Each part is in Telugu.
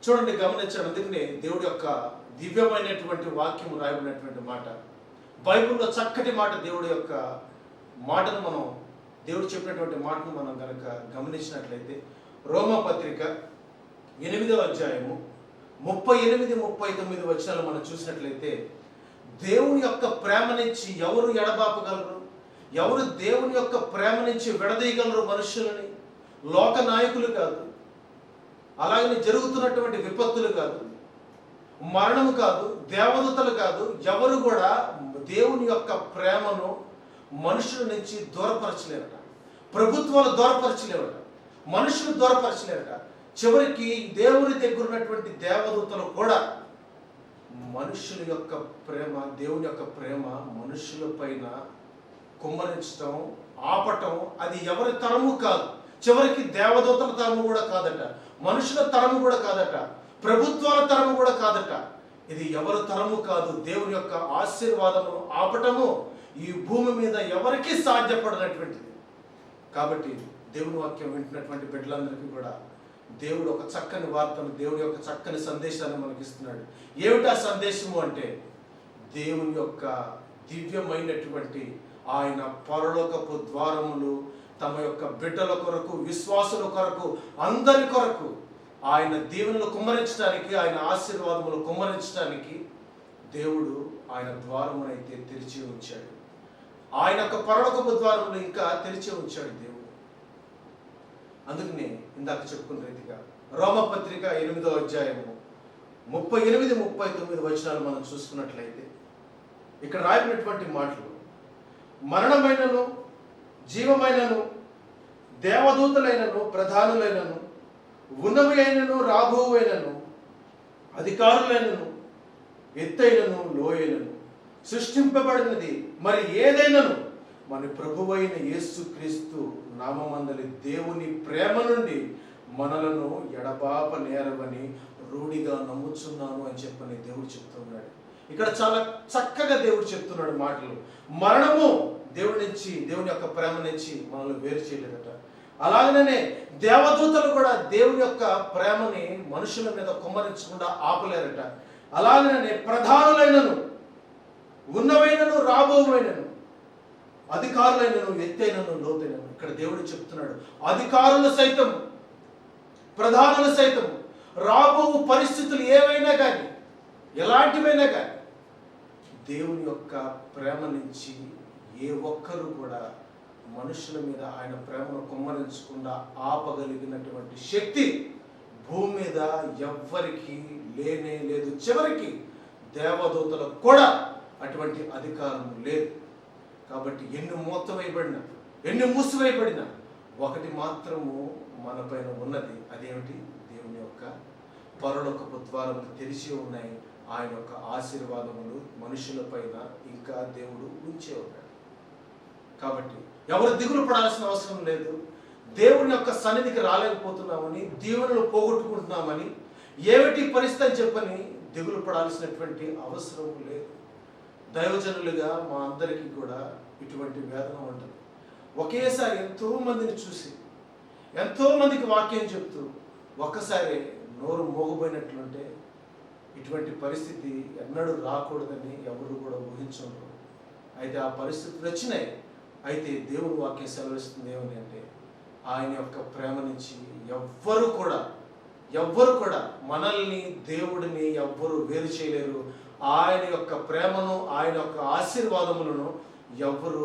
చూడండి, గమనించండి. అందుకనే దేవుడి యొక్క దివ్యమైనటువంటి వాక్యం రాయబడినటువంటి మాట, బైబిల్లో చక్కటి మాట, దేవుడి యొక్క మాటను మనం, దేవుడు చెప్పినటువంటి మాటను మనం కనుక గమనించినట్లయితే, రోమపత్రిక 8వ అధ్యాయము 38-39 వచనాలు మనం చూసినట్లయితే, దేవుని యొక్క ప్రేమ నుంచి ఎవరు ఎడబాపగలరు? ఎవరు దేవుని యొక్క ప్రేమ నుంచి విడదీయగలరు మనుషులని? లోక నాయకులు కాదు, అలాగని జరుగుతున్నటువంటి విపత్తులు కాదు, మరణము కాదు, దేవదూతలు కాదు, ఎవరు కూడా దేవుని యొక్క ప్రేమను మనుషుల నుంచి దూరపరచలేరట. ప్రభుత్వాలు దూరపరచలేరట, మనుషులు దూరపరచలేరట. చివరికి దేవుని దగ్గర ఉన్నటువంటి దేవదూతలు కూడా మనుషుల యొక్క ప్రేమ, దేవుని యొక్క ప్రేమ మనుషుల పైన కుమ్మరించటం, ఆపటం, అది ఎవరి తరము కాదు. చివరికి దేవదూతల తరము కూడా కాదట, మనుషుల తరము కూడా కాదట, ప్రభుత్వాల తరము కూడా కాదట. ఇది ఎవరి తరము కాదు. దేవుని యొక్క ఆశీర్వాదమును ఆపటము ఈ భూమి మీద ఎవరికీ సాధ్యపడినటువంటిది. కాబట్టి దేవుని వాక్యం వింటున్నటువంటి బిడ్డలందరికీ కూడా దేవుడు ఒక చక్కని వార్తను, దేవుడి యొక్క చక్కని సందేశాన్ని మనకి ఇస్తున్నాడు. ఏమిటా సందేశము అంటే, దేవుని యొక్క దివ్యమైనటువంటి ఆయన పరలోకపు ద్వారములు తమ యొక్క బిడ్డల కొరకు, విశ్వాసుల కొరకు, అందరి కొరకు ఆయన దీవెనలు కుమ్మరించడానికి, ఆయన ఆశీర్వాదములు కుమ్మరించడానికి దేవుడు ఆయన ద్వారమునైతే తెరిచి ఉంచాడు. ఆయన యొక్క పరలోకపు ద్వారములు ఇంకా తెరిచి ఉంచాడు దేవుడు. అందుకనే ఇందాక చెప్పుకున్న రీతిగా రోమపత్రిక 8వ అధ్యాయము 38-39 వచనాలు మనం చూసుకున్నట్లయితే, ఇక్కడ రాయబడినటువంటి మాటలు, మరణమైనను జీవమైనను దేవదూతలైనను ప్రధానులైనను ఉన్నవి అయినను రాబోవైనను అధికారులైనను ఎత్తైనను లోయైనను సృష్టింపబడినది మరి ఏదైనను మన ప్రభువైన యేసుక్రీస్తు నామమందలి దేవుని ప్రేమ నుండి మనలను ఎడబాప నేరవని రూఢిగా నమ్ముచున్నాను అని చెప్పని దేవుడు చెప్తున్నాడు. ఇక్కడ చాలా చక్కగా దేవుడు చెప్తున్నాడు మాటలు. మరణము దేవుడి నుంచి, దేవుని యొక్క ప్రేమ నుంచి మనల్ని వేరు చేయలేదట. అలాగనే దేవదూతలు కూడా దేవుని యొక్క ప్రేమని మనుషుల మీద కుమ్మరించకుండా ఆపలేరట. అలాగనే ప్రధానులైనను ఉన్నవైనను రాబోవైనను అధికారులైనను ఎత్తైనను లోతైనను, ఇక్కడ దేవుడు చెప్తున్నాడు, అధికారులు సైతం, ప్రధానులు సైతం, రాబో పరిస్థితులు ఏవైనా కానీ, ఎలాంటివైనా కానీ, దేవుని యొక్క ప్రేమ నుంచి ఏ ఒక్కరు కూడా మనుషుల మీద ఆయన ప్రేమను కుమ్మరించకుండా ఆపగలిగినటువంటి శక్తి భూమి మీద ఎవ్వరికి లేనే లేదు. చివరికి దేవదూతలకు కూడా అటువంటి అధికారం లేదు. కాబట్టి ఎన్ని మూతవేయబడినా, ఎన్ని మూసివేయబడినా, ఒకటి మాత్రము మన పైన ఉన్నది. అదేమిటి? దేవుని యొక్క పరలోకపు ద్వారములు తెరిచి ఉన్నాయి. ఆయన యొక్క ఆశీర్వాదములు మనుషుల పైన ఇంకా దేవుడు ఉంచే ఉన్నాడు. కాబట్టి ఎవరు దిగులు పడాల్సిన అవసరం లేదు. దేవుని యొక్క సన్నిధికి రాలేకపోతున్నామని, దీవెనలు పోగొట్టుకుంటున్నామని, ఏమిటి పరిస్థితి అని చెప్పని దిగులు పడాల్సినటువంటి అవసరం లేదు. దైవజనులుగా మా అందరికీ కూడా ఇటువంటి వేదన ఉంటుంది. ఒకేసారి ఎంతో మందిని చూసి, ఎంతో మందికి వాక్యం చెప్తూ ఒక్కసారి నోరు మోగబోయినట్లుంటే ఇటువంటి పరిస్థితి ఎన్నడూ రాకూడదని ఎవరు కూడా ఊహించరు. అయితే ఆ పరిస్థితులు వచ్చినాయి. అయితే దేవుని వాక్యం సెలవిస్తుంది ఏమని అంటే, ఆయన యొక్క ప్రేమ నుంచి ఎవ్వరు కూడా మనల్ని, దేవుడిని ఎవ్వరు వేరు చేయలేరు. ఆయన యొక్క ప్రేమను, ఆయన యొక్క ఆశీర్వాదములను ఎవ్వరు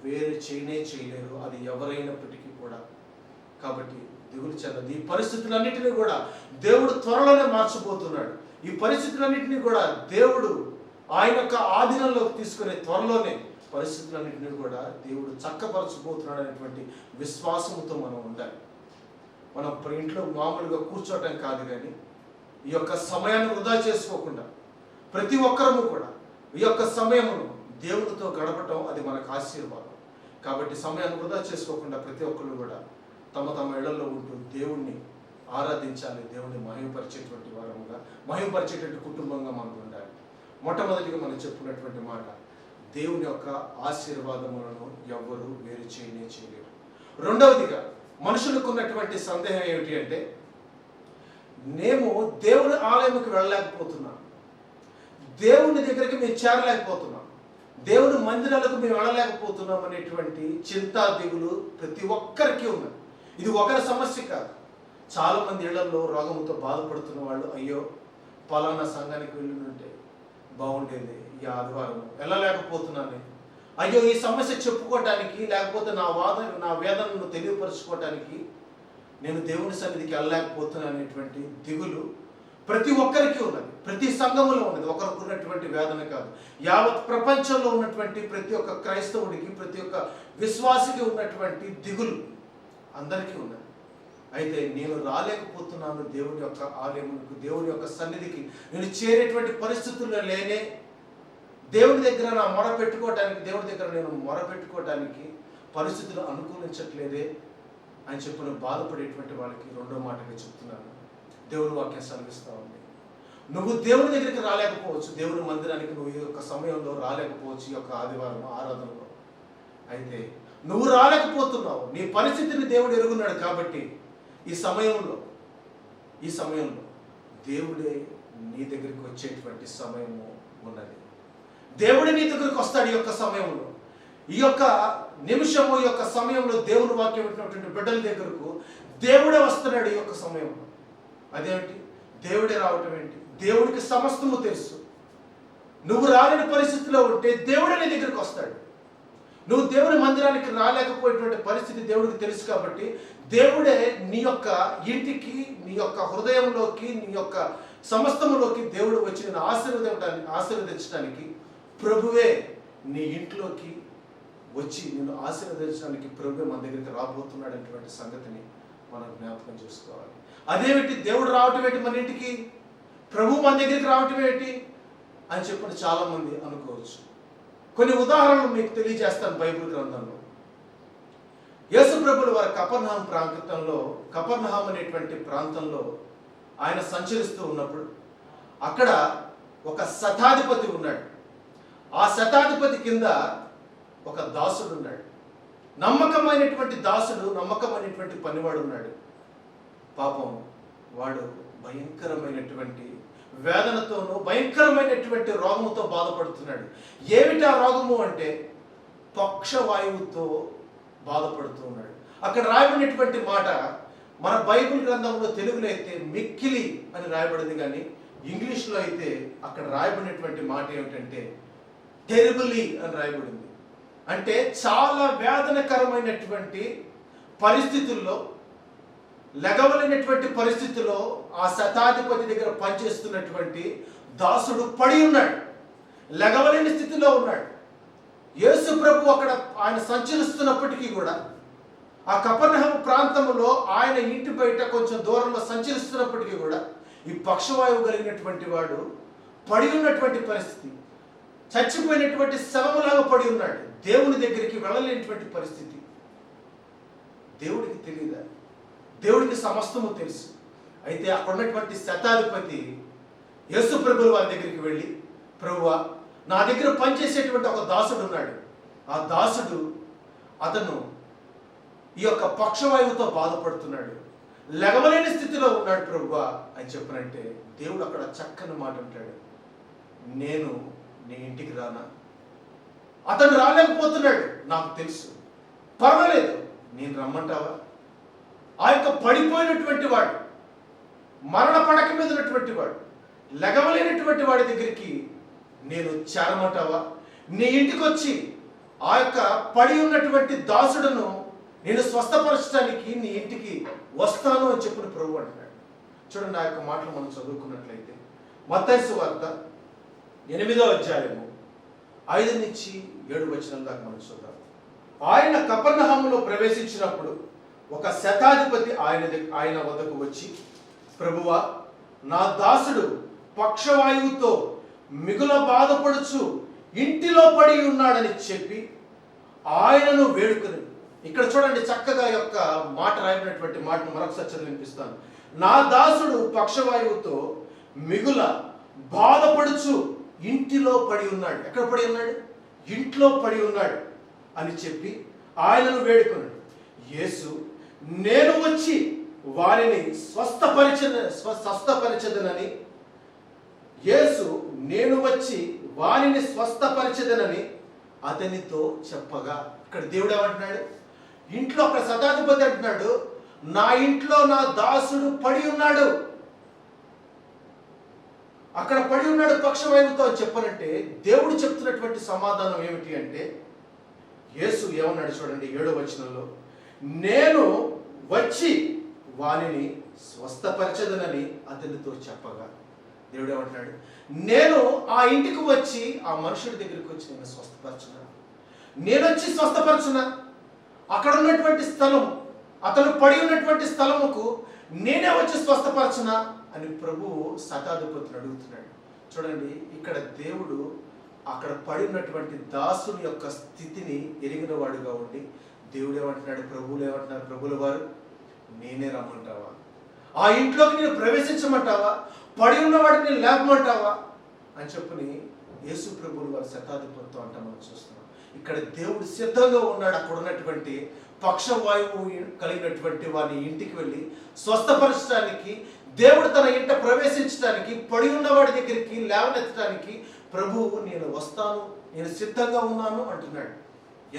వేరు చేయలేరు, అది ఎవరైనప్పటికీ కూడా. కాబట్టి దిగులు చెందదు. ఈ పరిస్థితులన్నింటినీ కూడా దేవుడు త్వరలోనే మార్చబోతున్నాడు. ఈ పరిస్థితులన్నింటినీ కూడా దేవుడు ఆయన యొక్క ఆధీనంలోకి తీసుకునే త్వరలోనే పరిస్థితులన్నింటినీ కూడా దేవుడు చక్కపరచబోతున్నాడు అనేటువంటి విశ్వాసంతో మనం ఉండాలి. మనం ఇంట్లో మామూలుగా కూర్చోవటం కాదు, కానీ ఈ యొక్క సమయాన్ని వృధా చేసుకోకుండా ప్రతి ఒక్కరము కూడా ఈ యొక్క సమయమును దేవునితో గడపటం అది మనకు ఆశీర్వాదం. కాబట్టి సమయాన్ని వృధా చేసుకోకుండా ప్రతి ఒక్కరు కూడా తమ తమ ఇళ్లలో ఉంటూ దేవుణ్ణి ఆరాధించాలి. దేవుణ్ణి మహిమపరిచేటువంటి వారముగా, మహిమపరిచేటువంటి కుటుంబంగా మనం ఉండాలి. మొట్టమొదటిగా మనం చెప్పుకున్నటువంటి మాట, దేవుని యొక్క ఆశీర్వాదములను ఎవ్వరూ వేరు చేయలేరు. రెండవదిగా మనుషులకు ఉన్నటువంటి సందేహం ఏమిటి అంటే, మేము దేవుని ఆలయంకి వెళ్ళలేకపోతున్నాం, దేవుని దగ్గరికి మేము చేరలేకపోతున్నాం, దేవుని మందిరాలకు మేము వెళ్ళలేకపోతున్నాం అనేటువంటి చింతా దిగులు ప్రతి ఒక్కరికి ఉన్నది. ఇది ఒకరి సమస్య కాదు. చాలామంది ఇళ్లలో రోగముతో బాధపడుతున్న వాళ్ళు, అయ్యో పలానా సంఘానికి వెళ్ళుంటే బాగుండేది, ఈ ఆదివారం వెళ్ళలేకపోతున్నాను, అయ్యో ఈ సమస్య చెప్పుకోవటానికి, లేకపోతే నా వేదనను తెలియపరచుకోవటానికి నేను దేవుని సన్నిధికి వెళ్ళలేకపోతున్నాను అనేటువంటి దిగులు ప్రతి ఒక్కరికి ఉన్నది, ప్రతి సంఘములో ఉన్నది. ఒకరికి ఉన్నటువంటి వేదన కాదు, యావత్ ప్రపంచంలో ఉన్నటువంటి ప్రతి ఒక్క క్రైస్తవుడికి, ప్రతి ఒక్క విశ్వాసికి ఉన్నటువంటి దిగులు అందరికీ ఉన్నది. అయితే నేను రాలేకపోతున్నాను దేవుని యొక్క ఆలయమునకు, దేవుని యొక్క సన్నిధికి నేను చేరేటువంటి పరిస్థితుల్లో లేనే, దేవుని దగ్గర నా మొర పెట్టుకోవటానికి, దేవుని దగ్గర నేను మొర పెట్టుకోవటానికి పరిస్థితులు అనుకూలించట్లేదే అని చెప్పిన బాధపడేటువంటి వాళ్ళకి రెండో మాటగా చెప్తున్నాను. దేవుని వాక్యం సెలవిస్తూ ఉంది, నువ్వు దేవుని దగ్గరికి రాలేకపోవచ్చు, దేవుని మందిరానికి నువ్వు ఈ యొక్క సమయంలో రాలేకపోవచ్చు, ఈ యొక్క ఆదివారం ఆరాధనలో. అయితే నువ్వు రాలేకపోతున్నావు, నీ పరిస్థితిని దేవుడు ఎరుగున్నాడు. కాబట్టి ఈ సమయంలో దేవుడే నీ దగ్గరికి వచ్చేటువంటి సమయము ఉన్నది. దేవుడే నీ దగ్గరికి వస్తాడు. ఈ యొక్క సమయంలో, ఈ యొక్క నిమిషము, ఈ యొక్క సమయంలో దేవుని వాక్యం వింటున్నటువంటి బిడ్డల దగ్గరకు దేవుడే వస్తున్నాడు. ఈ యొక్క సమయంలో అదేమిటి? దేవుడే రావటం ఏంటి? దేవుడికి సమస్తము తెలుసు. నువ్వు రాలేని పరిస్థితిలో ఉంటే దేవుడే నీ దగ్గరికి వస్తాడు. నువ్వు దేవుని మందిరానికి రాలేకపోయేటువంటి పరిస్థితి దేవుడికి తెలుసు. కాబట్టి దేవుడే నీ యొక్క ఇంటికి, నీ యొక్క హృదయంలోకి, నీ యొక్క సమస్తములోకి దేవుడు వచ్చి నేను ఆశీర్వదించడానికి ప్రభువే నీ ఇంట్లోకి వచ్చి నిన్ను ఆశీర్వదించడానికి ప్రభువే మన దగ్గరికి రాబోతున్నాడు అనేటువంటి సంగతిని మనం జ్ఞాపకం చేసుకోవాలి. అదేమిటి? దేవుడు రావటం ఏంటి మన ఇంటికి, ప్రభు మన దగ్గరికి రావటం ఏంటి అని చెప్పి చాలామంది అనుకోవచ్చు. కొన్ని ఉదాహరణలు మీకు తెలియజేస్తాను బైబిల్ గ్రంథంలో. యేసు ప్రభులు వారి కపర్నహాం అనేటువంటి ప్రాంతంలో ఆయన సంచరిస్తూ ఉన్నప్పుడు అక్కడ ఒక శతాధిపతి ఉన్నాడు. ఆ శతాధిపతి కింద ఒక దాసుడు ఉన్నాడు. నమ్మకమైనటువంటి దాసుడు, నమ్మకమైనటువంటి పనివాడు ఉన్నాడు. పాపం వాడు భయంకరమైనటువంటి వేదనతోనూ భయంకరమైనటువంటి రోగముతో బాధపడుతున్నాడు. ఏమిటి ఆ రోగము అంటే పక్షవాయువుతో బాధపడుతూ ఉన్నాడు. అక్కడ రాయబడినటువంటి మాట మన బైబిల్ గ్రంథంలో తెలుగులో అయితే మిక్కిలి అని రాయబడింది, కానీ ఇంగ్లీష్లో అయితే అక్కడ రాయబడినటువంటి మాట ఏమిటంటే టెరిబులీ అని రాయబడింది. అంటే చాలా వేదనకరమైనటువంటి పరిస్థితుల్లో, లెగవలేనటువంటి పరిస్థితుల్లో ఆ శతాధిపతి దగ్గర పనిచేస్తున్నటువంటి దాసుడు పడి ఉన్నాడు, లెగవలేని స్థితిలో ఉన్నాడు. యేసు ప్రభు అక్కడ ఆయన సంచరిస్తున్నప్పటికీ కూడా, ఆ కపర్నహం ప్రాంతంలో ఆయన ఇంటి బయట కొంచెం దూరంలో సంచరిస్తున్నప్పటికీ కూడా ఈ పక్షవాయువు కలిగినటువంటి వాడు పడి ఉన్నటువంటి పరిస్థితి, చచ్చిపోయినటువంటి శవములాగా పడి ఉన్నాడు. దేవుని దగ్గరికి వెళ్ళలేనటువంటి పరిస్థితి. దేవుడికి తెలియదా? దేవుడికి సమస్తము తెలుసు. అయితే అక్కడ ఉన్నటువంటి శతాధిపతి యేసు ప్రభువు వారి దగ్గరికి వెళ్ళి, ప్రభువా, నా దగ్గర పనిచేసేటువంటి ఒక దాసుడు ఉన్నాడు. ఆ దాసుడు అతను ఈ యొక్క పక్షవాయువుతో బాధపడుతున్నాడు, లెగవలేని స్థితిలో ఉన్నాడు ప్రభువా అని చెప్పనంటే దేవుడు అక్కడ చక్కని మాట అంటాడు, నేను నీ ఇంటికి రానా? అతను రాలేకపోతున్నాడు, నాకు తెలుసు, పర్వాలేదు, నేను రమ్మంటావా? ఆ యొక్క పడిపోయినటువంటి వాడు, మరణ పడక మీద ఉన్నటువంటి వాడు, లెగవలేనటువంటి వాడి దగ్గరికి నేను చేరమంటావా? నీ ఇంటికి వచ్చి ఆ యొక్క పడి ఉన్నటువంటి దాసుడును నేను స్వస్థపరచడానికి నీ ఇంటికి వస్తాను అని చెప్పిన ప్రభు అంటున్నాడు. చూడండి, ఆ యొక్క మాటలు మనం చదువుకున్నట్లయితే మత్తయి సువార్త 8వ అధ్యాయము 5 నుంచి 7 వచనం దాకా మనం చూద్దాం. ఆయన కపర్నహములో ప్రవేశించినప్పుడు ఒక శతాధిపతి ఆయన వద్దకు వచ్చి, ప్రభువా, నా దాసుడు పక్షవాయువుతో మిగుల బాధపడుచు ఇంటిలో పడి ఉన్నాడని చెప్పి ఆయనను వేడుకుని. ఇక్కడ చూడండి, చక్కగా యొక్క మాట రాయబడినటువంటి మాటను మరొకసారి చదివి వినిపిస్తాను. నా దాసుడు పక్షవాయువుతో మిగుల బాధపడుచు ఇంటిలో పడి ఉన్నాడు. ఎక్కడ పడి ఉన్నాడు? ఇంట్లో పడి ఉన్నాడు అని చెప్పి ఆయనను వేడుకున్నాడు. యేసు, నేను వచ్చి వారిని స్వస్థపరిచదనని యేసు నేను వచ్చి వారిని స్వస్థపరిచదనని అతనితో చెప్పగా, ఇక్కడ దేవుడు ఏమంటున్నాడు? ఇంట్లో ఒక శతాధిపతి అంటున్నాడు, నా ఇంట్లో నా దాసుడు పడి ఉన్నాడు, అక్కడ పడి ఉన్నాడు పక్షవాయువుతో అని చెప్పనంటే దేవుడు చెప్తున్నటువంటి సమాధానం ఏమిటి అంటే, యేసు ఏమన్నాడు చూడండి 7వ వచనంలో, నేను వచ్చి వారిని స్వస్థపరచదనని అతనితో చెప్పగా, దేవుడు ఏమంటున్నాడు? నేను ఆ ఇంటికి వచ్చి ఆ మనుషుడి దగ్గరికి వచ్చి నేను స్వస్థపరచునా, నేను వచ్చి స్వస్థపరచునా, అక్కడ ఉన్నటువంటి స్థలం, అతను పడి ఉన్నటువంటి స్థలముకు నేనే వచ్చి స్వస్థపరచునా అని ప్రభువు శతాధిపతిని అడుగుతున్నాడు. చూడండి, ఇక్కడ దేవుడు అక్కడ పడి ఉన్నటువంటి దాసుని యొక్క స్థితిని ఎరిగిన వాడుగా ఉండి దేవుడు ఏమంటున్నాడు? ప్రభువులు ఏమంటున్నారు? ప్రభువుల వారు, నేనే రమ్మంటావా? ఆ ఇంట్లోకి నేను ప్రవేశించమంటావా? పడి ఉన్నవాడిని నేను లేపమంటావా అని చెప్పని యేసు ప్రభువుల వారు శతాధిపతితో అంట మనం చూస్తున్నాం. ఇక్కడ దేవుడు సిద్ధంగా ఉన్నాడు అక్కడ ఉన్నటువంటి పక్షవాయువు కలిగినటువంటి వారిని ఇంటికి వెళ్ళి స్వస్థపరచడానికి, దేవుడు తన ఇంట ప్రవేశించడానికి, పడి ఉన్నవాడి దగ్గరికి లేవనెత్తడానికి ప్రభువు నేను వస్తాను, నేను సిద్ధంగా ఉన్నాను అంటున్నాడు.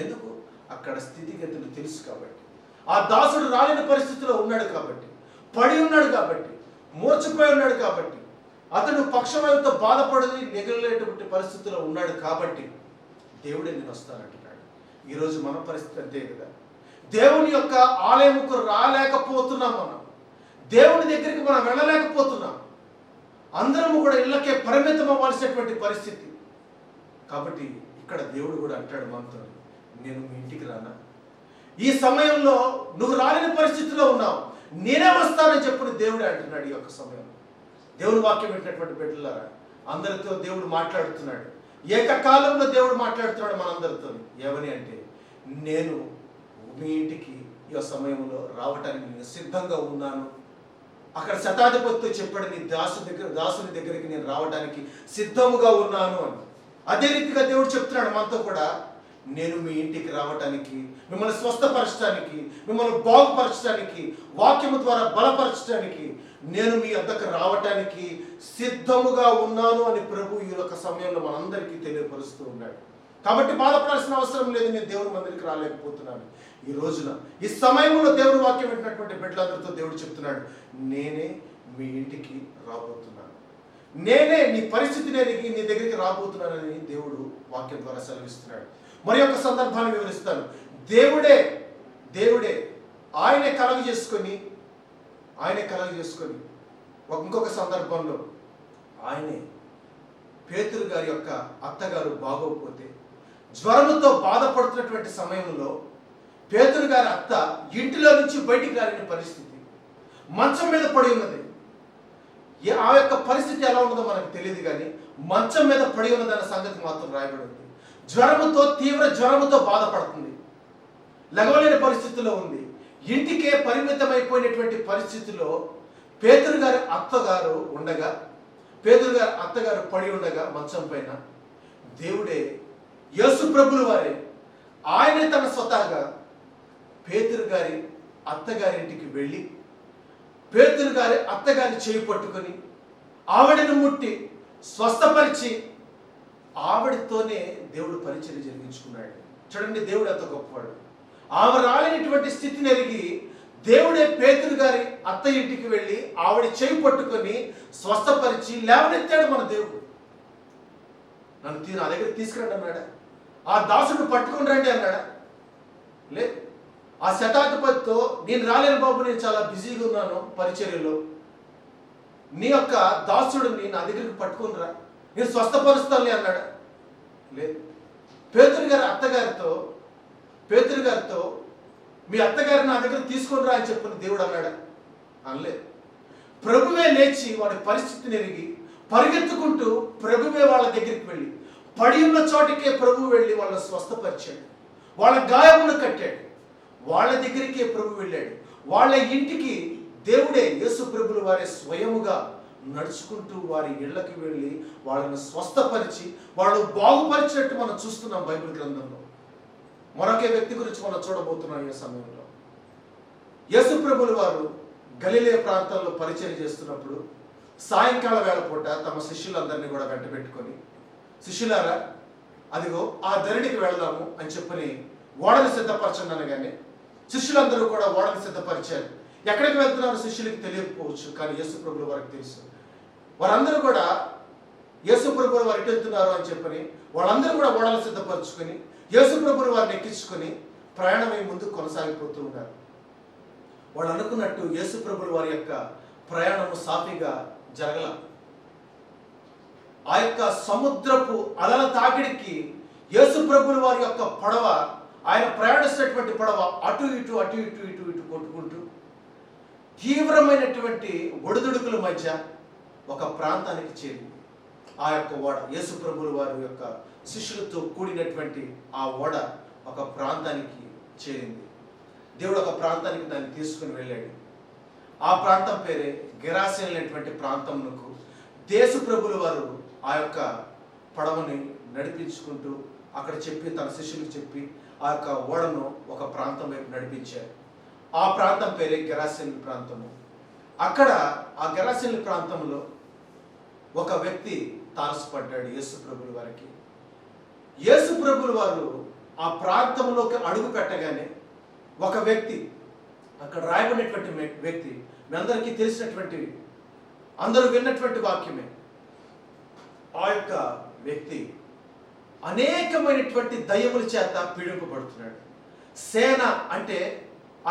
ఎందుకు? అక్కడ స్థితిగతులు తెలుసు కాబట్టి, ఆ దాసుడు రాలేని పరిస్థితిలో ఉన్నాడు కాబట్టి, పడి ఉన్నాడు కాబట్టి, మూర్ఛపోయి ఉన్నాడు కాబట్టి, అతడు పక్షవాయువుతో బాధపడి నెగలేటువంటి పరిస్థితిలో ఉన్నాడు కాబట్టి దేవుడే నేను వస్తానంటున్నాడు. ఈరోజు మన పరిస్థితి అంతే కదా. దేవుని యొక్క ఆలయముకు రాలేకపోతున్నాం, మనం దేవుని దగ్గరికి మనం వెళ్ళలేకపోతున్నాం, అందరము కూడా ఇళ్ళకే పరిమితం అవ్వాల్సినటువంటి పరిస్థితి. కాబట్టి ఇక్కడ దేవుడు కూడా అంటాడు మనతో, నేను మీ ఇంటికి రానా? ఈ సమయంలో నువ్వు రాలేని పరిస్థితిలో ఉన్నావు, నేనే వస్తానని చెప్పిన దేవుడే అంటున్నాడు. ఈ యొక్క సమయంలో దేవుని వాక్యం వింటున్నటువంటి బిడ్డలారా, అందరితో దేవుడు మాట్లాడుతున్నాడు. ఏకకాలంలో దేవుడు మాట్లాడుతున్నాడు మనందరితో. ఏమని అంటే, నేను మీ ఇంటికి ఈ సమయంలో రావటానికి నేను సిద్ధంగా ఉన్నాను. అక్కడ శతాధిపతితో చెప్పాడు, నీ దాసుని దగ్గరికి నేను రావడానికి సిద్ధముగా ఉన్నాను అని. అదే రీతిగా దేవుడు చెప్తున్నాడు మనతో కూడా, నేను మీ ఇంటికి రావటానికి, మిమ్మల్ని స్వస్థపరచడానికి, మిమ్మల్ని బాగుపరచడానికి, వాక్యము ద్వారా బలపరచడానికి నేను మీ వద్దకు రావటానికి సిద్ధముగా ఉన్నాను అని ప్రభు ఈ యొక్క సమయంలో మనందరికీ తెలియపరుస్తూ ఉన్నాడు. కాబట్టి బాధపడాల్సిన అవసరం లేదు, నేను దేవుని మందిరికి రాలేకపోతున్నాను. ఈ రోజున ఈ సమయంలో దేవుడు వాక్యం వింటున్నటువంటి బిడ్డలందరితో దేవుడు చెప్తున్నాడు, నేనే మీ ఇంటికి రాబోతున్నాను, నేనే నీ పరిస్థితిని ఎరిగి నీ దగ్గరికి రాబోతున్నానని దేవుడు వాక్యం ద్వారా సెలవిస్తున్నాడు. మరి యొక్క సందర్భాన్ని వివరిస్తాను. దేవుడే ఆయనే కలగ చేసుకొని ఇంకొక సందర్భంలో ఆయనే పేతురు గారి యొక్క అత్తగారు బాగోకపోతే జ్వరముతో బాధపడుతున్నటువంటి సమయంలో పేతురు గారి అత్త ఇంటిలో నుంచి బయటికి రాలేని పరిస్థితి, మంచం మీద పడి ఉన్నది. ఆ యొక్క పరిస్థితి ఎలా ఉన్నదో మనకు తెలియదు, కానీ మంచం మీద పడి ఉన్నదన్న సంగతి మాత్రం రాయబడి ఉంది. తీవ్ర జ్వరముతో బాధపడుతుంది, లెగవలేని పరిస్థితిలో ఉంది. ఇంటికే పరిమితమైపోయినటువంటి పరిస్థితిలో పేతురు గారి అత్తగారు పడి ఉండగా మంచం పైన దేవుడే, యేసు ప్రభుల వారే, ఆయనే తన స్వతహాగా పేతురు గారి అత్తగారింటికి వెళ్ళి పేతురు గారి అత్తగారి చేయి పట్టుకొని ఆవిడను ముట్టి స్వస్థపరిచి ఆవిడతోనే దేవుడు పరిచర్య జరిగించుకున్నాడు. చూడండి, దేవుడు అంత గొప్పవాడు. ఆమె రాలేనటువంటి స్థితిని ఎరిగి దేవుడే పేతురు గారి అత్త ఇంటికి వెళ్ళి ఆవిడ చేయి పట్టుకొని స్వస్థపరిచి లేవనెత్తాడు మన దేవుడు. నా దగ్గర తీసుకురండి అన్నాడా? ఆ దాసుడు పట్టుకుని రండి అన్నాడా? లేదు. ఆ శతాధిపతితో, నేను రాలేను బాబు, నేను చాలా బిజీగా ఉన్నాను పరిచర్యలో, నీ యొక్క దాసుడిని నా దగ్గరికి పట్టుకుని రా, నేను స్వస్థపరుస్తానులే అన్నాడా? లేదు. పేతురు గారితో మీ అత్తగారిని నా దగ్గర తీసుకొని రా అని చెప్పిన దేవుడు అన్నాడా? అనలేదు. ప్రభువే లేచి వాడి పరిస్థితిని ఎరిగి పరిగెత్తుకుంటూ ప్రభువే వాళ్ళ దగ్గరికి వెళ్ళి పడి ఉన్న చోటికే ప్రభు వెళ్ళి వాళ్ళని స్వస్థపరిచాడు, వాళ్ళ గాయమును కట్టాడు, వాళ్ళ దగ్గరికే ప్రభు వెళ్ళాడు. వాళ్ళ ఇంటికి దేవుడే, యేసు ప్రభులు వారే స్వయముగా నడుచుకుంటూ వారి ఇళ్ళకి వెళ్ళి వాళ్ళని స్వస్థపరిచి వాళ్ళు బాగుపరిచినట్టు మనం చూస్తున్నాం బైబిల్ గ్రంథంలో. మరొక వ్యక్తి గురించి మనం చూడబోతున్నాం ఈ సమయంలో. యేసు ప్రభులు వారు గలిలయ ప్రాంతాల్లో పరిచయం చేస్తున్నప్పుడు సాయంకాల వేళ పూట తమ శిష్యులందరినీ కూడా వెంట పెట్టుకొని, శిష్యులారా అదిగో ఆ ధరణికి వెళదాము అని చెప్పని ఓడను సిద్ధపరచండి అనగానే శిష్యులందరూ కూడా ఓడను సిద్ధపరిచారు. ఎక్కడికి వెళ్తున్నారు శిష్యులకి తెలియకపోవచ్చు, కానీ యేసు ప్రభువుల వారికి తెలుసు. వారందరూ కూడా యేసు ప్రభువుల వారు ఎటు వెళ్తున్నారు అని చెప్పని వాళ్ళందరూ కూడా ఓడలు సిద్ధపరచుకొని యేసు ప్రభువుల వారిని ఎక్కించుకొని ప్రయాణమై ముందుకు కొనసాగిపోతూ ఉన్నారు. వాళ్ళు అనుకున్నట్టు యేసు ప్రభువుల వారి యొక్క ప్రయాణము సాఫీగా జరగల. ఆ యొక్క సముద్రపు అలల తాకిడికి యేసు ప్రభువుల వారి యొక్క పడవ, ఆయన ప్రయాణిస్తున్నటువంటి పడవ అటు ఇటు అటు ఇటు ఇటు ఇటు కొట్టుకుంటూ తీవ్రమైనటువంటి ఒడిదుడుకుల మధ్య ఒక ప్రాంతానికి చేరింది. ఆ యొక్క ఓడ, యేసు ప్రభువుల వారి యొక్క శిష్యులతో కూడినటువంటి ఆ ఓడ ఒక ప్రాంతానికి చేరింది. దేవుడు ఒక ప్రాంతానికి దాన్ని తీసుకుని వెళ్ళాడు. ఆ ప్రాంతం పేరే గెరాసేను అనేటువంటి ప్రాంతంకు యేసు ప్రభువుల వారు ఆ యొక్క పడవని నడిపించుకుంటూ అక్కడ చెప్పి, తన శిష్యులకు చెప్పి ఆ యొక్క ఓడను ఒక ప్రాంతం వైపు నడిపించారు. ఆ ప్రాంతం పేరే గెరాసేను ప్రాంతము. అక్కడ ఆ గెరాసేను ప్రాంతంలో ఒక వ్యక్తి తారసపడ్డాడు యేసు ప్రభువుల వారికి. యేసు ప్రభువుల వారు ఆ ప్రాంతంలోకి అడుగు పెట్టగానే ఒక వ్యక్తి, అక్కడ రాయబడినటువంటి వ్యక్తి, మీ అందరికీ తెలిసినటువంటి, అందరూ విన్నటువంటి వాక్యమే. ఆ యొక్క వ్యక్తి అనేకమైనటువంటి దయ్యముల చేత పీడింపబడుతున్నాడు. సేన అంటే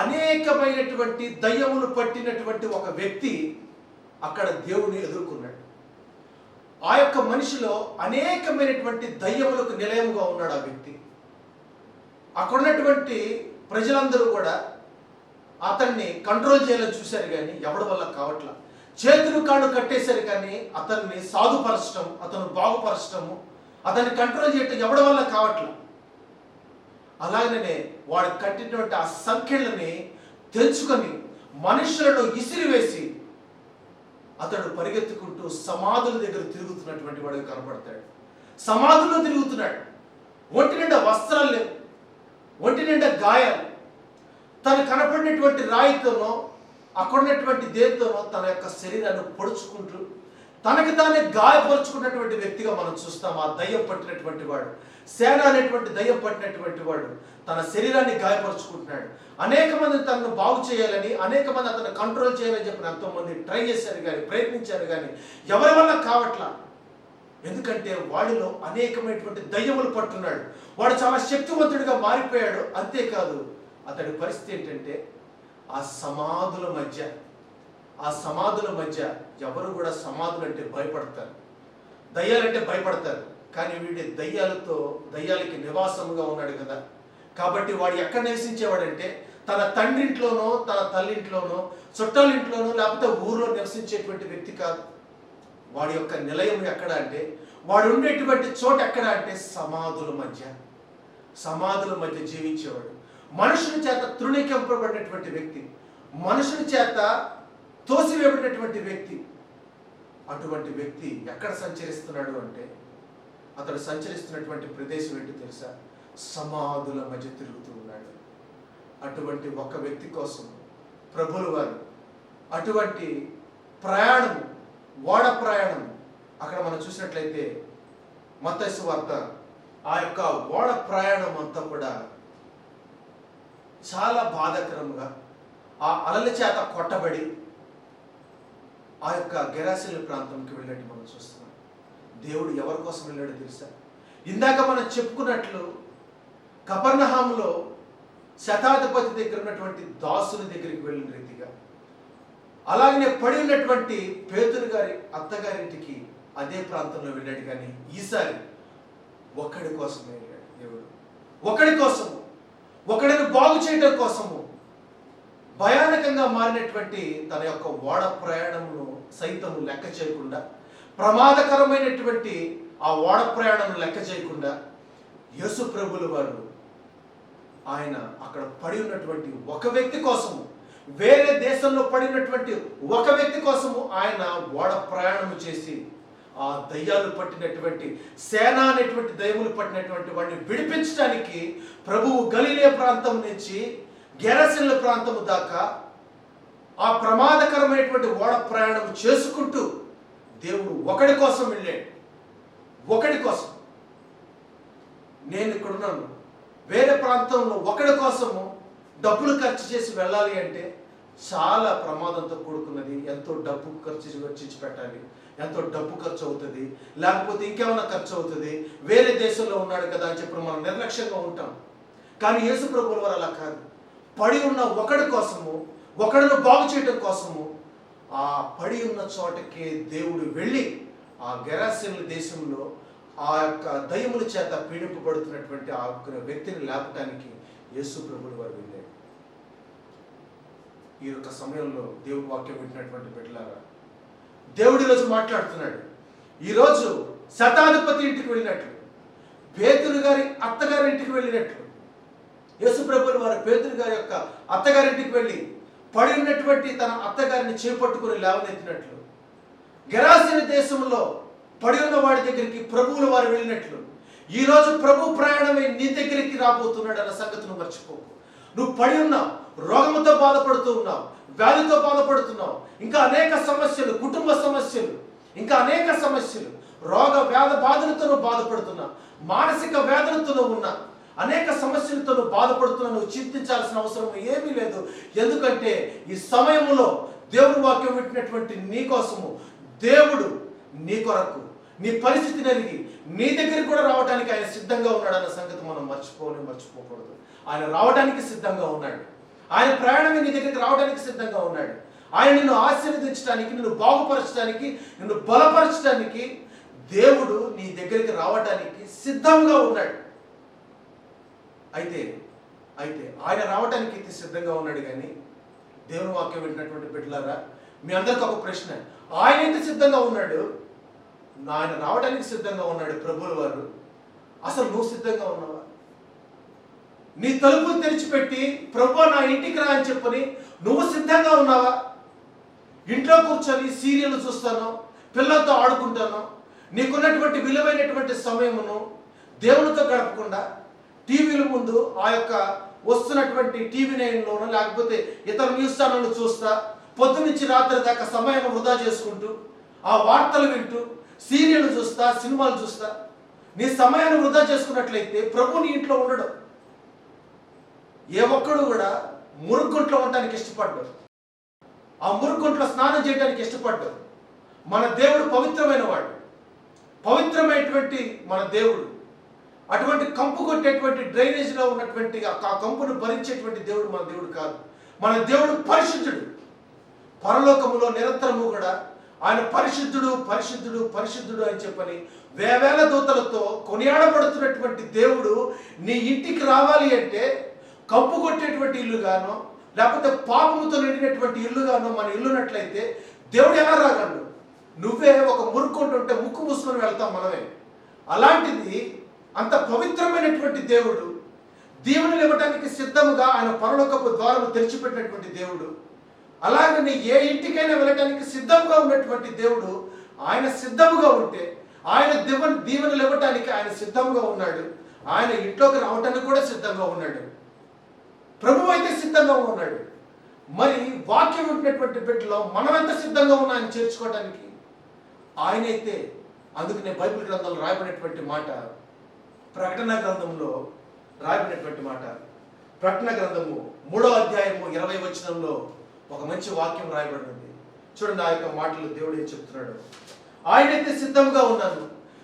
అనేకమైనటువంటి దయ్యములు పట్టినటువంటి ఒక వ్యక్తి అక్కడ దేవుని ఎదుర్కొన్నాడు. ఆ యొక్క మనిషిలో అనేకమైనటువంటి దయ్యములకు నిలయముగా ఉన్నాడు ఆ వ్యక్తి. అక్కడ ఉన్నటువంటి ప్రజలందరూ కూడా అతన్ని కంట్రోల్ చేయాలని చూశారు, కానీ ఎవడి వల్ల కావట్లా. చేతులు కాళ్ళు కట్టేశారు, కానీ అతన్ని సాధుపరచడం, అతను బాగుపరచడము, అతన్ని కంట్రోల్ చేయటం ఎవడి వల్ల కావట్లా. అలాగనే వాడు కట్టినటువంటి ఆ సంఖ్యలని తెంచుకొని మనుషులను ఇసిరివేసి అతడు పరిగెత్తుకుంటూ సమాధుల దగ్గర తిరుగుతున్నటువంటి వాడికి కనపడతాడు. సమాధుల్లో తిరుగుతున్నాడు. ఒంటి నిండా వస్త్రాలు లేవు, ఒంటి నిండా గాయాలు. తను కనపడినటువంటి రాయితోనో అక్కడ ఉన్నటువంటి దేనితోనో తన యొక్క శరీరాన్ని పొడుచుకుంటూ తనకి తానే గాయపరుచుకున్నటువంటి వ్యక్తిగా మనం చూస్తాం. ఆ దయ్యం పట్టినటువంటి వాడు, సేన అనేటువంటి దయ్యం పట్టినటువంటి వాడు తన శరీరాన్ని గాయపరుచుకుంటున్నాడు. అనేక మంది తనను బాగు చేయాలని, అనేక మంది అతను కంట్రోల్ చేయాలని చెప్పిన ఎంతో మంది ట్రై చేశారు, కానీ ప్రయత్నించారు, కానీ ఎవరి వల్ల కావట్లా. ఎందుకంటే వాడిలో అనేకమైనటువంటి దయ్యములు పట్టున్నాడు. వాడు చాలా శక్తివంతుడిగా మారిపోయాడు. అంతేకాదు, అతడి పరిస్థితి ఏంటంటే ఆ సమాధుల మధ్య ఎవరు కూడా సమాధులు అంటే భయపడతారు, దయ్యాలంటే భయపడతారు. కానీ వీడి దయ్యాలకి నివాసముగా ఉన్నాడు కదా. కాబట్టి వాడు ఎక్కడ నివసించేవాడంటే తన తండ్రింట్లోనో తన తల్లింట్లోనో చుట్టాలింట్లోనో లేకపోతే ఊర్లో నివసించేటువంటి వ్యక్తి కాదు. వాడి యొక్క నిలయం ఎక్కడ అంటే, వాడు ఉండేటువంటి చోట ఎక్కడ అంటే సమాధుల మధ్య జీవించేవాడు. మనుషుని చేత తృణీకరింపబడినటువంటి వ్యక్తి, మనుషుని చేత తోసివేయబడినటువంటి వ్యక్తి. అటువంటి వ్యక్తి ఎక్కడ సంచరిస్తున్నాడు అంటే, అతడు సంచరిస్తున్నటువంటి ప్రదేశం ఏంటి తెలుసా? సమాధుల మధ్య తిరుగుతూ ఉన్నాడు. అటువంటి ఒక వ్యక్తి కోసం ప్రభువుల వారు అటువంటి ప్రయాణము, ఓడ ప్రయాణము, అక్కడ మనం చూసినట్లయితే మత్తయి సువార్త, ఆ యొక్క ఓడ ప్రయాణం అంతా కూడా చాలా బాధాకరంగా ఆ అలల చేత కొట్టబడి ఆ యొక్క గెరాసేను ప్రాంతంకి వెళ్ళినట్టు మనం చూస్తున్నాం. దేవుడు ఎవరి కోసం వెళ్ళాడో తెలుసా? ఇందాక మనం చెప్పుకున్నట్లు కపెర్నహూములో శతాధిపతి దగ్గర ఉన్నటువంటి దాసుల దగ్గరికి వెళ్ళిన రీతిగా, అలాగనే పడి ఉన్నటువంటి పేతురు గారి అత్తగారింటికి అదే ప్రాంతంలో వెళ్ళాడు. కానీ ఈసారి ఒక్కడి కోసమే వెళ్ళాడు దేవుడు. ఒకడి కోసము, ఒకడిని బాగు చేయడం కోసము భయానకంగా మారినటువంటి తన యొక్క ఓడ ప్రయాణమును సైతము లెక్క చేయకుండా, ప్రమాదకరమైనటువంటి ఆ ఓడ ప్రయాణం లెక్క చేయకుండా యేసు ప్రభువుల వారు ఆయన అక్కడ పడి ఉన్నటువంటి ఒక వ్యక్తి కోసము, వేరే దేశంలో పడినటువంటి ఒక వ్యక్తి కోసము ఆయన ఓడ ప్రయాణము చేసి ఆ దయ్యాలు పట్టినటువంటి సేన అనేటువంటి దయ్యములు పట్టినటువంటి వాడిని విడిపించడానికి ప్రభువు గలిలయ ప్రాంతం నుంచి గెరాసేను ప్రాంతము దాకా ఆ ప్రమాదకరమైనటువంటి ఓడ ప్రయాణం చేసుకుంటూ దేవుడు ఒకడి కోసం వెళ్ళాడు. ఒకడి కోసం. నేను ఇక్కడున్నాను, వేరే ప్రాంతంలో ఒకడి కోసము డబ్బులు ఖర్చు చేసి వెళ్ళాలి అంటే చాలా ప్రమాదంతో కూడుకున్నది. ఎంతో డబ్బు ఖర్చు పెట్టాలి, ఎంతో డబ్బు ఖర్చు అవుతుంది, లేకపోతే ఇంకేమైనా ఖర్చు అవుతుంది. వేరే దేశంలో ఉన్నాడు కదా అని చెప్పి మనం నిర్లక్ష్యంగా ఉంటాం. కానీ యేసు ప్రభువుల వారు అలా కాదు. పడి ఉన్న ఒకడి కోసము, ఒకడిని బాగు చేయడం కోసము ఆ పడి ఉన్న చోటకే దేవుడు వెళ్ళి ఆ గెరాసీనుల దేశంలో ఆ యొక్క దయ్యముల చేత పీడింపబడుతున్నటువంటి ఆ వ్యక్తిని లేపటానికి యేసు ప్రభువుల వారు వెళ్ళాడు. ఈ యొక్క సమయంలో దేవుడి వాక్యం వింటున్నటువంటి బిడ్డలారా, దేవుడు ఈరోజు మాట్లాడుతున్నాడు. ఈరోజు శతాధిపతి ఇంటికి వెళ్ళినట్లు, పేతురు గారి అత్తగారి ఇంటికి వెళ్ళినట్లు, యేసు ప్రభువుల వారు పేతురు గారి యొక్క అత్తగారింటికి వెళ్ళి పడి ఉన్నటువంటి తన అత్తగారిని చేపట్టుకుని లేవనెత్తినట్లు, గెరాసీను దేశంలో పడి ఉన్న వాడి దగ్గరికి ప్రభువుల వారు వెళ్ళినట్లు, ఈరోజు ప్రభు ప్రయాణమై నీ దగ్గరికి రాబోతున్నాడు అన్న సంగతిని మర్చిపోకు. నువ్వు పడి ఉన్నావు, రోగముతో బాధపడుతూ ఉన్నావు, వ్యాధితో బాధపడుతున్నావు, ఇంకా అనేక సమస్యలు, కుటుంబ సమస్యలు, ఇంకా అనేక సమస్యలు, రోగ వ్యాధ బాధలతో నువ్వు బాధపడుతున్నావు, మానసిక వేదనతో నువ్వు ఉన్నా, అనేక సమస్యలతో నువ్వు బాధపడుతున్నా. నువ్వు చింతించాల్సిన అవసరం ఏమీ లేదు. ఎందుకంటే ఈ సమయంలో దేవుని వాక్యం వింటున్నటువంటి నీ కోసము దేవుడు నీ కొరకు నీ పరిస్థితిని ఎరిగి నీ దగ్గరికి కూడా రావడానికి ఆయన సిద్ధంగా ఉన్నాడు అన్న సంగతి మనం మర్చిపోకూడదు. ఆయన రావడానికి సిద్ధంగా ఉన్నాడు. ఆయన ప్రయాణమే నీ దగ్గరికి రావడానికి సిద్ధంగా ఉన్నాడు. ఆయన నిన్ను ఆశీర్వదించడానికి, నిన్ను బాగుపరచడానికి, నిన్ను బలపరచడానికి దేవుడు నీ దగ్గరికి రావడానికి సిద్ధంగా ఉన్నాడు. అయితే ఆయన రావడానికి అయితే సిద్ధంగా ఉన్నాడు. కానీ దేవుని వాక్యం వింటున్నటువంటి బిడ్డలారా, మీ అందరికి ఒక ప్రశ్న. ఆయన అయితే సిద్ధంగా ఉన్నాడు, ఆయన రావడానికి సిద్ధంగా ఉన్నాడు ప్రభువుల వారు. అసలు నువ్వు సిద్ధంగా ఉన్నావా? నీ తలుపులు తెరిచిపెట్టి ప్రభువా నా ఇంటికి రా అని చెప్పని నువ్వు సిద్ధంగా ఉన్నావా? ఇంట్లో కూర్చొని సీరియల్ చూస్తాను, పిల్లలతో ఆడుకుంటాను, నీకున్నటువంటి విలువైనటువంటి సమయమును దేవునితో గడపకుండా టీవీల ముందు ఆ యొక్క వస్తున్నటువంటి టీవీ నైన్లోనూ లేకపోతే ఇతర న్యూస్ ఛానళ్ళు చూస్తా పొద్దునుంచి రాత్రి దాకా సమయాన్ని వృధా చేసుకుంటూ ఆ వార్తలు వింటూ సీరియల్ చూస్తా, సినిమాలు చూస్తా, నీ సమయాన్ని వృధా చేసుకున్నట్లయితే ప్రభు నీ ఇంట్లో ఉండడు. ఏ ఒక్కడు కూడా మురుగుంట్లో ఉండడానికి ఇష్టపడ్డాడు, ఆ మురుగుంట్లో స్నానం చేయడానికి ఇష్టపడ్డాడు. మన దేవుడు పవిత్రమైన వాడు, పవిత్రమైనటువంటి మన దేవుడు. అటువంటి కంపు కొట్టేటువంటి డ్రైనేజ్లో ఉన్నటువంటి ఆ కంపును భరించేటువంటి దేవుడు మన దేవుడు కాదు. మన దేవుడు పరిశుద్ధుడు. పరలోకములో నిరంతరము కూడా ఆయన పరిశుద్ధుడు పరిశుద్ధుడు పరిశుద్ధుడు అని చెప్పని వేవేల దూతలతో కొనియాడబడుతున్నటువంటి దేవుడు నీ ఇంటికి రావాలి అంటే కంపు కొట్టేటువంటి ఇల్లుగానో లేకపోతే పాపముతో నిండినటువంటి ఇల్లుగానో మన ఇల్లునట్లయితే దేవుడు ఎలా రాగలడు? నువ్వే ఒక మురుక్కుంటుంటే ముక్కు మూసుకొని వెళ్తాం మనమే. అలాంటిది అంత పవిత్రమైనటువంటి దేవుడు, దీవెనలు ఇవ్వడానికి సిద్ధముగా ఆయన పరలోకపు ద్వారము తెరిచిపెట్టినటువంటి దేవుడు, అలాగని ఏ ఇంటికైనా వెళ్ళటానికి సిద్ధంగా ఉన్నటువంటి దేవుడు, ఆయన సిద్ధముగా ఉంటే ఆయన దీవెనలు ఇవ్వటానికి ఆయన సిద్ధంగా ఉన్నాడు. ఆయన ఇంట్లోకి రావటానికి కూడా సిద్ధంగా ఉన్నాడు. ప్రభువు అయితే సిద్ధంగా ఉన్నాడు. మరి వాక్యం ఉంటున్నటువంటి బిడ్డలో మనం ఎంత సిద్ధంగా ఉన్నా ఆయన చేర్చుకోవడానికి? ఆయనైతే, అందుకనే బైబిల్ గ్రంథంలో రాయబడినటువంటి మాట, ప్రకటన గ్రంథంలో రాయబడినటువంటి మాట, ప్రకటన గ్రంథము 3వ అధ్యాయము 20వ వచనంలో ఒక మంచి వాక్యం రాయబడింది. చూడండి ఆ యొక్క మాటలు దేవుడు ఏం చెప్తున్నాడు. ఆయనైతే సిద్ధంగా ఉన్నాను,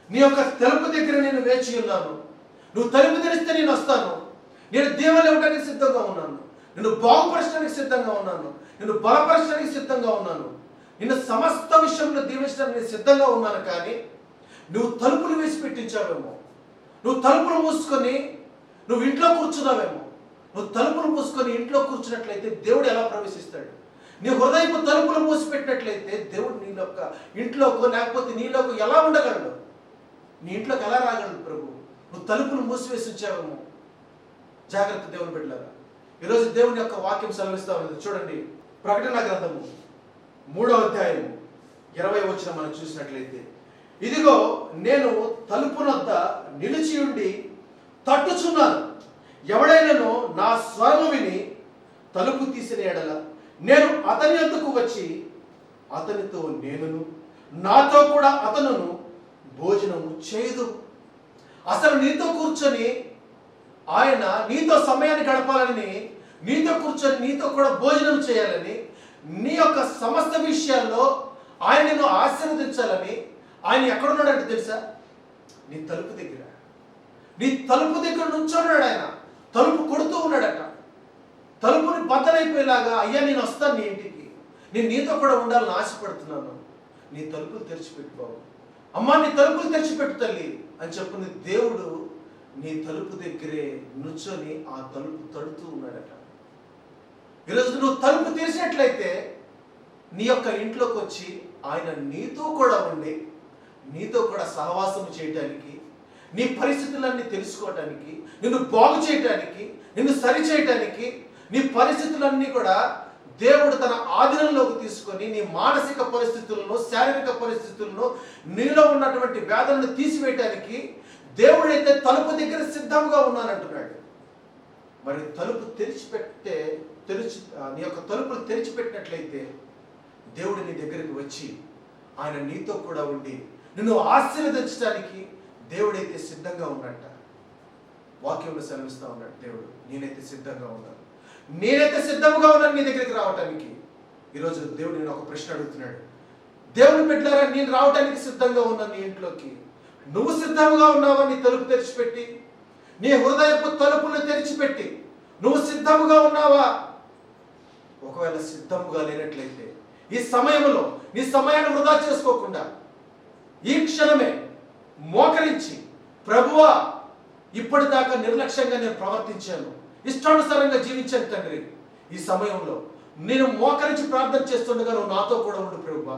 నీ యొక్క తలుపు దగ్గర నేను వేచి ఉన్నాను, నువ్వు తలుపు తెరిస్తే నేను వస్తాను, నేను దీవెనలు ఇవ్వడానికి సిద్ధంగా ఉన్నాను, నిన్ను బాగుపరచడానికి సిద్ధంగా ఉన్నాను, నిన్ను బలపరచడానికి సిద్ధంగా ఉన్నాను, నిన్ను సమస్త విషయంలో దీవించడానికి నేను సిద్ధంగా ఉన్నాను. కానీ నువ్వు తలుపులు వేసి పెట్టించావేమో, నువ్వు తలుపులు మూసుకొని నువ్వు ఇంట్లో కూర్చున్నావేమో. నువ్వు తలుపులు మూసుకొని ఇంట్లో కూర్చున్నట్లయితే దేవుడు ఎలా ప్రవేశిస్తాడు? నీ హృదయపు తలుపులు మూసిపెట్టినట్లయితే దేవుడు నీలోక ఇంట్లోకో లేకపోతే నీలోకి ఎలా ఉండగలడు? నీ ఇంట్లోకి ఎలా రాగలడు ప్రభు? నువ్వు తలుపులు మూసివేసి ఉంచావేమో. జాగ్రత్త దేవుని బిడ్డలారా, ఈరోజు దేవుని యొక్క వాక్యం సెలవిస్తా ఉన్నది. చూడండి ప్రకటన గ్రంథము 3వ అధ్యాయం 20వ వచనం మనం చూసినట్లయితే, ఇదిగో నేను తలుపునొద్ద నిలిచి ఉండి తట్టుచున్నాను, ఎవడైనాను నా స్వరము విని తలుపు తీసిన ఎడల నేను అతని యొద్దకు వచ్చి అతనితో నేనును నాతో కూడా అతనును భోజనము చేయదు. అసలు నీతో కూర్చొని ఆయన నీతో సమయాన్ని గడపాలని, నీతో కూర్చొని నీతో కూడా భోజనం చేయాలని, నీ యొక్క సమస్త విషయాల్లో ఆయన నిన్ను ఆశీర్వదించాలని ఆయన ఎక్కడున్నాడంటే తెలుసా? నీ తలుపు దగ్గర. నీ తలుపు దగ్గర నుంచున్నాడు ఆయన. తలుపు కొడుతూ ఉన్నాడట. తలుపుని బద్దలైపోయేలాగా, అయ్యా నేను వస్తాను నీ ఇంటికి, నేను నీతో కూడా ఉండాలని ఆశపడుతున్నాను, నీ తలుపులు తెరిచిపెట్టు బాబు, అమ్మా నీ తలుపులు తెరిచిపెట్టు తల్లి అని చెప్పుని దేవుడు నీ తలుపు దగ్గరే నుంచొని ఆ తలుపు తడుతూ ఉన్నాడట. ఈరోజు నువ్వు తలుపు తెరిచినట్లయితే నీ యొక్క ఇంట్లోకి వచ్చి ఆయన నీతో కూడా ఉండి నీతో కూడా సహవాసం చేయటానికి, నీ పరిస్థితులన్నీ తెలుసుకోవటానికి, నిన్ను బాగు చేయటానికి, నిన్ను సరి చేయటానికి, నీ పరిస్థితులన్నీ కూడా దేవుడు తన ఆధీనంలోకి తీసుకొని నీ మానసిక పరిస్థితులను, శారీరక పరిస్థితులను, నీలో ఉన్నటువంటి వేదనను తీసివేయటానికి దేవుడైతే తలుపు దగ్గర సిద్ధంగా ఉన్నానంటున్నాడు. మరి తలుపు నీ యొక్క తలుపులు తెరిచిపెట్టినట్లయితే దేవుడు నీ దగ్గరికి వచ్చి ఆయన నీతో కూడా ఉండి నిన్ను ఆశీర్వదించడానికి దేవుడైతే సిద్ధంగా ఉన్నట్ట. వాక్యంలో సెలవిస్తా ఉన్నాడు దేవుడు, నేనైతే సిద్ధంగా ఉన్నాను, నేనైతే సిద్ధంగా ఉన్నాను నీ దగ్గరికి రావటానికి. ఈరోజు దేవుడు నేను ఒక ప్రశ్న అడుగుతున్నాడు. దేవుని బిడ్డలారా, నేను రావటానికి సిద్ధంగా ఉన్నాను నీ ఇంట్లోకి. నువ్వు సిద్ధంగా ఉన్నావా? నీ తలుపు తెరిచిపెట్టి, నీ హృదయపు తలుపులు తెరిచిపెట్టి నువ్వు సిద్ధంగా ఉన్నావా? ఒకవేళ సిద్ధంగా లేనట్లయితే ఈ సమయంలో నీ సమయాన్ని వృధా చేసుకోకుండా ఈ క్షణమే మోకరించి, ప్రభువా ఇప్పటిదాకా నిర్లక్ష్యంగా నేను ప్రవర్తించాను, ఇష్టానుసారంగా జీవించాను తండ్రి, ఈ సమయంలో నేను మోకరించి ప్రార్థన చేస్తుండగా నువ్వు నాతో కూడా ఉండు ప్రభువా,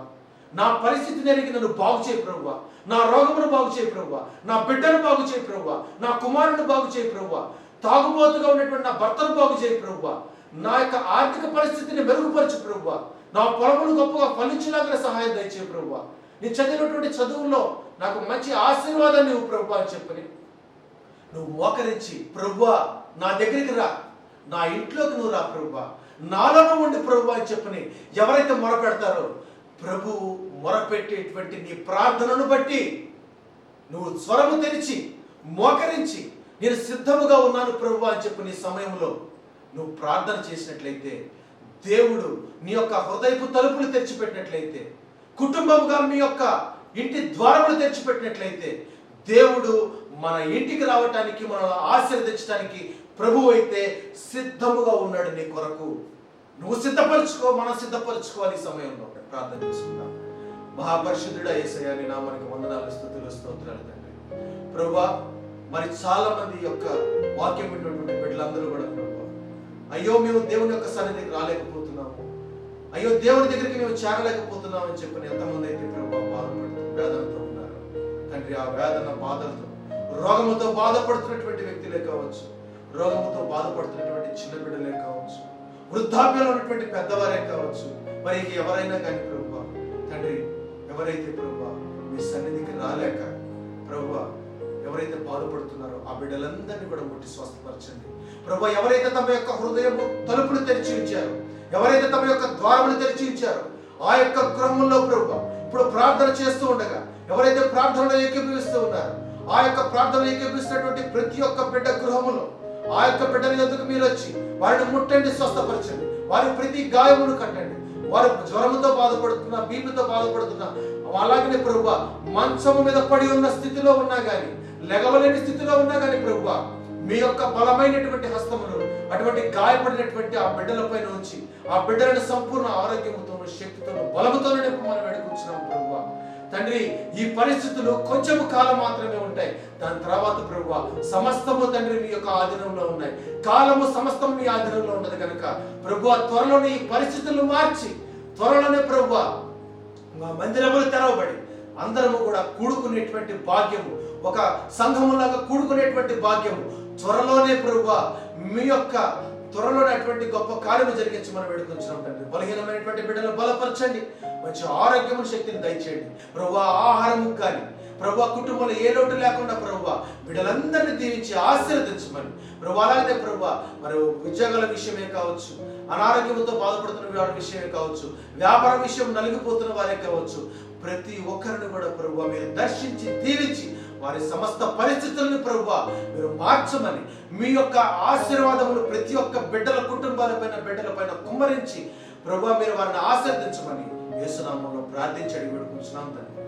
నా పరిస్థితిని ఎరిగి నన్ను బాగు చేయి ప్రభువా, నా రోగమును బాగు చేయి ప్రభువా, నా బిడ్డను బాగు చేయి ప్రభువా, నా కుమారుని బాగు చేయి ప్రభువా, తాగుబోతుగా ఉన్నటువంటి నా భర్తను బాగు చేయి ప్రభువా, నా యొక్క ఆర్థిక పరిస్థితిని మెరుగుపరచు ప్రభువా, నా పొలమును గొప్పగా ఫలించేలాగా సహాయం దయచేయి ప్రభువా, నేను చదివినటువంటి చదువుల్లో నాకు మంచి ఆశీర్వాదాన్ని ఇవ్వు ప్రభువా అని చెప్పని నువ్వు మోకరించి, ప్రభువా నా దగ్గరికి రా, నా ఇంట్లోకి నువ్వు రా ప్రభువా, నాలోనూ ఉండి ప్రభువా అని చెప్పని ఎవరైతే మొరపెడతారో ప్రభువు మొరపెట్టేటువంటి నీ ప్రార్థనను బట్టి నువ్వు స్వరము తెరిచి మోకరించి నేను సిద్ధముగా ఉన్నాను ప్రభువా అని చెప్పి నీ సమయంలో నువ్వు ప్రార్థన చేసినట్లయితే, దేవుడు నీ యొక్క హృదయపు తలుపులు తెరిచిపెట్టినట్లయితే, కుటుంబముగా మీ యొక్క ఇంటి ద్వారములు తెరిచిపెట్టినట్లయితే, దేవుడు మన ఇంటికి రావటానికి, మనల్ని ఆశీర్వదించడానికి ప్రభువు అయితే సిద్ధముగా ఉన్నాడు నీ కొరకు. నువ్వు సిద్ధపరచుకో, మనం సిద్ధపరచుకోవాలి. ఈ సమయంలో ప్రార్థన చేసుకుందాం. మహాపరిశుద్ధుడా యేసయ్యా, నీ నామానికి వందనాలు, స్తుతులు, స్తోత్రాలు తండ్రి. ప్రభువా, మరి చాలా మంది యొక్క వాక్యం విన్నటువంటి బిడ్డలందరూ కూడా ప్రభువా, అయ్యో మేము దేవుని యొక్క సన్నిధికి రాలేకపోతున్నాము, అయ్యో దేవుని దగ్గరికి మేము చేరలేకపోతున్నాం అని చెప్పని ఎంతమంది అయితే ప్రభువా బాధపడుతూ వేదనతో ఉన్నారు తండ్రి. ఆ వేదన బాధలతో, రోగముతో బాధపడుతున్నటువంటి వ్యక్తులే కావచ్చు, రోగముతో బాధపడుతున్నటువంటి చిన్న బిడ్డలే కావచ్చు, వృద్ధాప్యంలో ఉన్నటువంటి పెద్దవారే కావచ్చు, మరి ఎవరైనా కానీ ప్రభువా తండ్రి, ఎవరైతే ప్రభువా మీ సన్నిధికి రాలేక ప్రభువా ఎవరైతే బాధపడుతున్నారో ఆ బిడ్డలందరినీ కూడా ముట్టి స్వస్థపరచండి ప్రభువా. ఎవరైతే తమ యొక్క హృదయము తలుపులు తెరిచి ఉంచారో, ఎవరైతే తమ యొక్క ద్వారములు తెరిచి ఉంచారో ఆ యొక్క గృహంలో ప్రభువా ఇప్పుడు ప్రార్థన చేస్తూ ఉండగా ఎవరైతే ప్రార్థనలో ఏకీభవిస్తూ ఉన్నారో ఆ యొక్క ప్రార్థనలో ఏకీభవిస్తున్నటువంటి ప్రతి ఒక్క బిడ్డ గృహములో ఆ యొక్క బిడ్డల యొద్దకు మీరు వచ్చి వారిని ముట్టండి, స్వస్థపరచండి, వారి ప్రతి గాయమును కట్టండి. వారు జ్వరముతో బాధపడుతున్నా, బీపీతో బాధపడుతున్నా, అలాగనే ప్రభువా మంచము మీద పడి ఉన్న స్థితిలో ఉన్నా కానీ, లెగవలేని స్థితిలో ఉన్నా కానీ ప్రభువా మీ యొక్క బలమైనటువంటి హస్తమును అటువంటి గాయపడినటువంటి ఆ బిడ్డలపైన ఉంచి ఆ బిడ్డలను సంపూర్ణ ఆరోగ్యముతోను, శక్తితోను, బలముతోను మనం వేడుకుంటున్నాం ప్రభువా తండ్రి. ఈ పరిస్థితులు కొంచెము కాలం మాత్రమే ఉంటాయి, దాని తర్వాత ప్రభువా సమస్తము తండ్రి మీ యొక్క ఆధీనంలో ఉన్నాయి, కాలము సమస్తం మీ ఆధీనంలో ఉన్నది కనుక ప్రభువా త్వరలోనే ఈ పరిస్థితులను మార్చి, త్వరలోనే ప్రభువా మా మందిరములు తెరవబడి అందరము కూడా కూడుకునేటువంటి భాగ్యము, ఒక సంఘములాగా కూడుకునేటువంటి భాగ్యము త్వరలోనే ప్రభువా మీ యొక్క త్వరలోనే అటువంటి గొప్ప కార్యము జరిగించి మనం వేడుకొంచున్నాం తండ్రి. బలహీనమైనటువంటి బిడ్డలను బలపరచండి, మంచి ఆరోగ్యము, శక్తిని దయచేయండి ప్రభువా. ఆహారము కానీ ప్రభు కుటుంబంలో ఏ లోటు లేకుండా ప్రభు బిడ్డలందరినీ దీవించి ఆశీర్వదించమని ప్రభు, అలాగే ప్రభు మరి ఉద్యోగాల విషయమే కావచ్చు, అనారోగ్యంతో బాధపడుతున్న వారి విషయమే కావచ్చు, వ్యాపార విషయం నలిగిపోతున్న వారే కావచ్చు, ప్రతి ఒక్కరిని కూడా ప్రభు మీరు దర్శించి దీవించి వారి సమస్త పరిస్థితులను ప్రభు మీరు మార్చమని, మీ యొక్క ఆశీర్వాదములు ప్రతి ఒక్క బిడ్డల బిడ్డలపైన కుమ్మరించి ప్రభు మీరు వారిని ఆశీర్వదించమని యేసు నామములో ప్రార్థించి అడిగి వేడుకుంటున్నాం తండ్రి.